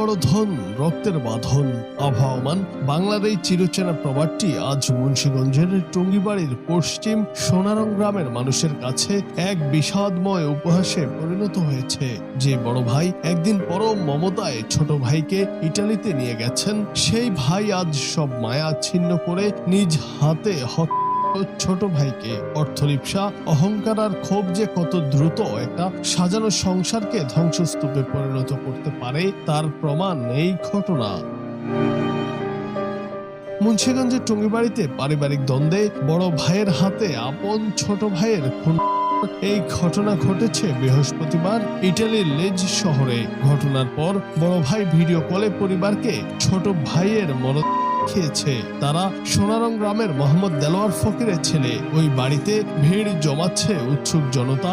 বড় ধন, রক্তের বাঁধন। আবহাওয়ামান বাংলার এই চিরচেনা প্রবাদটি আজ মুন্সিগঞ্জের টুঙ্গিবাড়ির পশ্চিম সোনারং গ্রামের মানুষের কাছে এক বিষাদময় উপহাসে পরিণত হয়েছে। যে বড় ভাই একদিন পরম মমতায় ছোট ভাইকে ইটালিতে নিয়ে গেছেন, সেই ভাই আজ সব মায়া ছিন্ন করে নিজ হাতে ছোট ভাইকে। অর্থলিপ্সা, অহংকার আর ক্ষোভ যে কত দ্রুত একটা সাজানো সংসারকে ধ্বংসস্তূপে পরিণত করতে পারে তার প্রমাণ এই ঘটনা। মুন্সিগঞ্জের টুঙ্গিবাড়িতে পারিবারিক দ্বন্দ্বে বড় ভাইয়ের হাতে আপন ছোট ভাইয়ের খুন। এই ঘটনা ঘটেছে বৃহস্পতিবার ইটালির লেজ শহরে। ঘটনার পর বড় ভাই ভিডিও কলে পরিবারকে ছোট ভাইয়ের মরদেহ খেয়েছে। তারা সোনারং গ্রামের মোহাম্মদ দেলোয়ার ফকিরের ছেলে। ওই বাড়িতে ভিড় জমাচ্ছে উৎসুক জনতা।